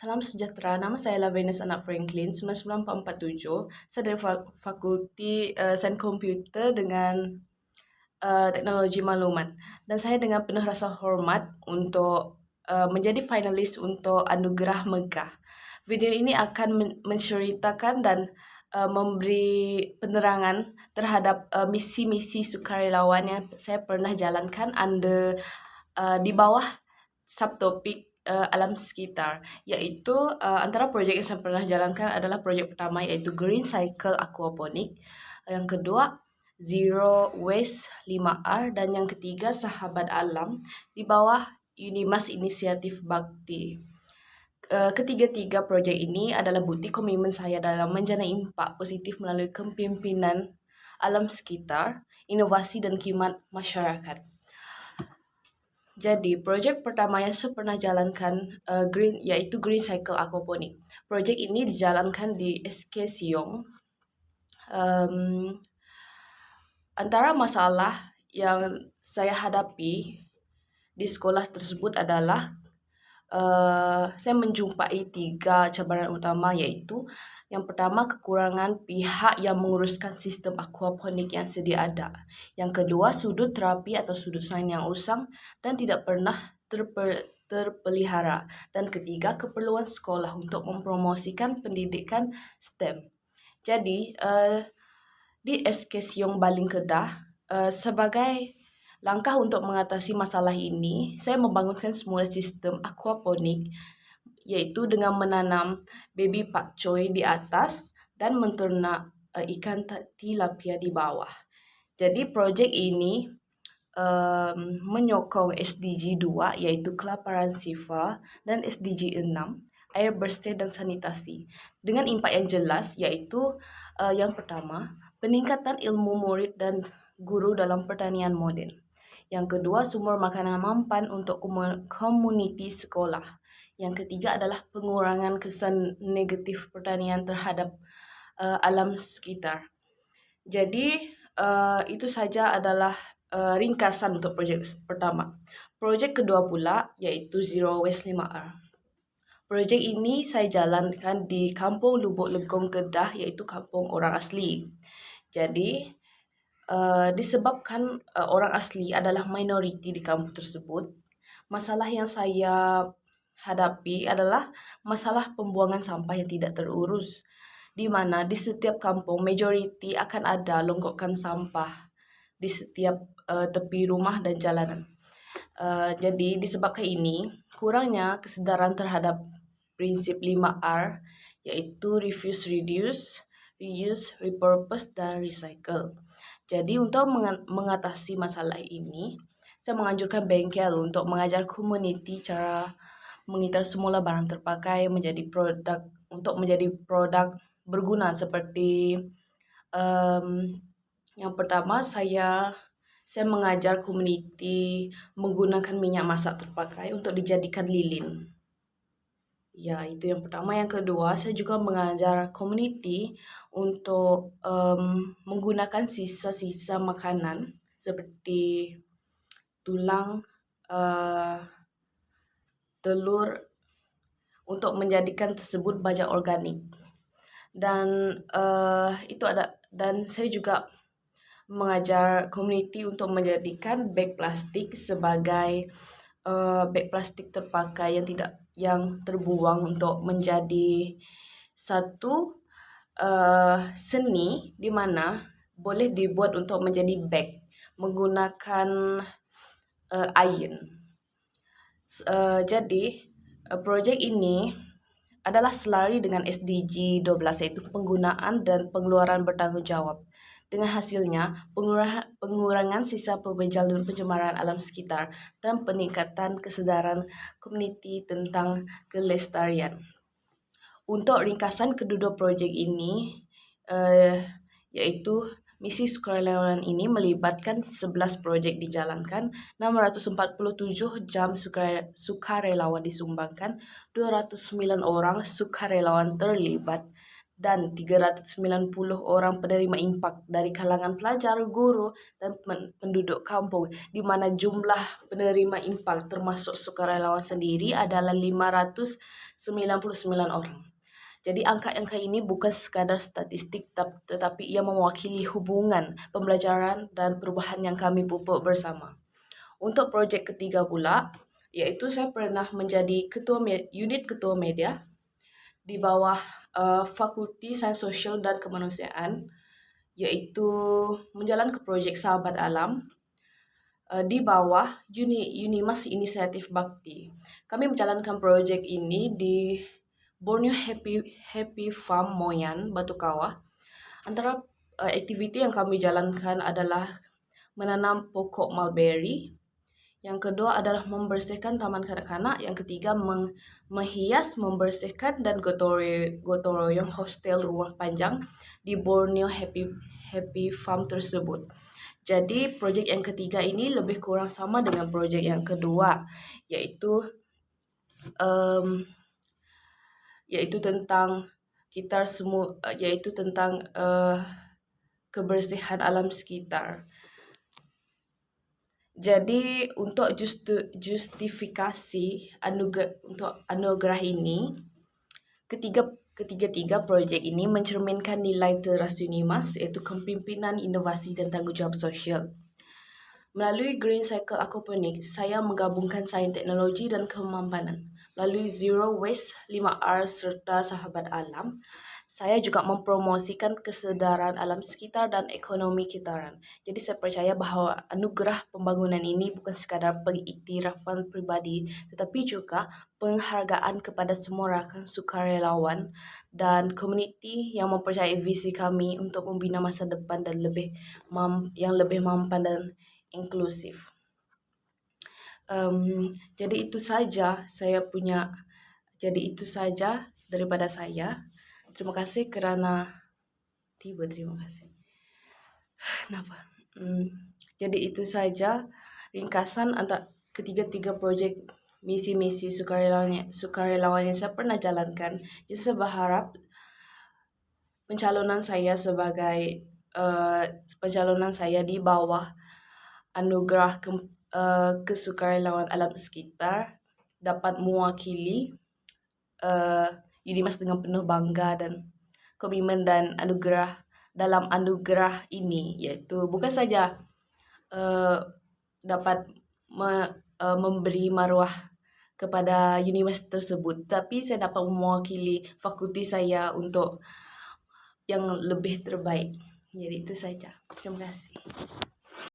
Salam sejahtera, nama saya Lavenus Anak Franklin, 99447. Saya dari Fakulti Sains Komputer dengan Teknologi Maklumat. Dan saya dengan penuh rasa hormat untuk menjadi finalis untuk Anugerah Megah. Video ini akan menceritakan dan memberi penerangan terhadap misi-misi sukarelawan yang saya pernah jalankan di bawah subtopik alam sekitar, iaitu antara projek yang saya pernah jalankan adalah projek pertama iaitu Green Cycle Aquaponik, yang kedua Zero Waste 5R, dan yang ketiga Sahabat Alam di bawah Unimas Inisiatif Bakti. Ketiga-tiga projek ini adalah bukti komitmen saya dalam menjana impak positif melalui kepemimpinan alam sekitar, inovasi dan khidmat masyarakat. Jadi, projek pertama yang saya pernah jalankan yaitu Green Cycle Aquaponik. Projek ini dijalankan di SK Siong. Antara masalah yang saya hadapi di sekolah tersebut adalah saya menjumpai 3 cabaran utama, yaitu yang pertama, kekurangan pihak yang menguruskan sistem aquaponik yang sedia ada. Yang kedua, sudut terapi atau sudut sains yang usang dan tidak pernah terpelihara. Dan ketiga, keperluan sekolah untuk mempromosikan pendidikan STEM. Jadi, di SK Siong Baling Kedah, sebagai langkah untuk mengatasi masalah ini, saya membangunkan semula sistem aquaponik, yaitu dengan menanam baby pakcoy di atas dan menternak ikan tilapia di bawah. Jadi projek ini menyokong SDG 2, yaitu kelaparan sifar, dan SDG 6, air bersih dan sanitasi, dengan impak yang jelas, yaitu yang pertama, peningkatan ilmu murid dan guru dalam pertanian moden. Yang kedua, sumber makanan mampan untuk komuniti sekolah. Yang ketiga adalah pengurangan kesan negatif pertanian terhadap alam sekitar. Jadi, itu saja adalah ringkasan untuk projek pertama. Projek kedua pula yaitu Zero Waste 5R. Projek ini saya jalankan di Kampung Lubuk Legong Kedah, yaitu kampung orang asli. Jadi, disebabkan orang asli adalah minoriti di kampung tersebut, masalah yang saya hadapi adalah masalah pembuangan sampah yang tidak terurus, di mana di setiap kampung majoriti akan ada longgokan sampah di setiap tepi rumah dan jalanan. Jadi disebabkan ini, kurangnya kesedaran terhadap prinsip 5R, yaitu refuse, reduce, reuse, repurpose, dan recycle. Jadi untuk mengatasi masalah ini, saya menganjurkan bengkel untuk mengajar komuniti cara mengitar semula barang terpakai menjadi produk berguna, seperti yang pertama, saya mengajar komuniti menggunakan minyak masak terpakai untuk dijadikan lilin. Ya, itu yang pertama. Yang kedua, saya juga mengajar komuniti untuk menggunakan sisa-sisa makanan seperti tulang, telur, untuk menjadikan tersebut baja organik. Dan saya juga mengajar komuniti untuk menjadikan beg plastik sebagai beg plastik terpakai yang terbuang untuk menjadi satu seni di mana boleh dibuat untuk menjadi beg menggunakan iron. Jadi projek ini adalah selari dengan SDG 12, yaitu penggunaan dan pengeluaran bertanggung jawab. Dengan hasilnya, pengurangan sisa pembegal dan pencemaran alam sekitar dan peningkatan kesedaran komuniti tentang kelestarian. Untuk ringkasan kedua projek ini, yaitu misi sukarelawan ini melibatkan 11 projek dijalankan, 647 jam sukarelawan disumbangkan, 209 orang sukarelawan terlibat, dan 390 orang penerima impak dari kalangan pelajar, guru, dan penduduk kampung, di mana jumlah penerima impak termasuk sukarelawan sendiri adalah 599 orang. Jadi angka-angka ini bukan sekadar statistik, tetapi ia mewakili hubungan pembelajaran dan perubahan yang kami pupuk bersama. Untuk projek ketiga pula, yaitu saya pernah menjadi unit ketua media di bawah Fakulti Sains Sosial dan Kemanusiaan, yaitu menjalankan projek Sahabat Alam di bawah Unimas Inisiatif Bakti. Kami menjalankan projek ini di Borneo Happy Farm Moyan, Batu Kawah. Antara aktiviti yang kami jalankan adalah menanam pokok mulberry. Yang kedua adalah membersihkan taman kanak-kanak. Yang ketiga menghias, membersihkan dan gotong royong hostel rumah panjang di Borneo Happy Farm tersebut. Jadi projek yang ketiga ini lebih kurang sama dengan projek yang kedua, yaitu tentang kebersihan alam sekitar. Jadi untuk justifikasi untuk anugerah ini, ketiga projek ini mencerminkan nilai teras Unimas, yaitu kepimpinan, inovasi, dan tanggungjawab sosial. Melalui Green Cycle Aquaponics, saya menggabungkan sains teknologi dan kemampanan. Melalui Zero Waste, 5R, serta Sahabat Alam, saya juga mempromosikan kesedaran alam sekitar dan ekonomi kitaran. Jadi saya percaya bahawa anugerah pembangunan ini bukan sekadar pengiktirafan pribadi, tetapi juga penghargaan kepada semua rakan sukarelawan dan komuniti yang mempercayai visi kami untuk membina masa depan dan yang lebih mampan dan inklusif. Jadi itu saja daripada saya. Terima kasih kerana terima kasih. Kenapa? Jadi itu saja ringkasan antara ketiga projek misi-misi sukarelawan yang saya pernah jalankan. Jadi saya berharap pencalonan saya di bawah anugerah kesukarelawan alam sekitar dapat mewakili Unimas dengan penuh bangga dan komitmen dan dalam anugerah ini, yaitu bukan saja dapat memberi maruah kepada Unimas tersebut, tapi saya dapat mewakili fakulti saya untuk yang lebih terbaik. Jadi itu saja. Terima kasih.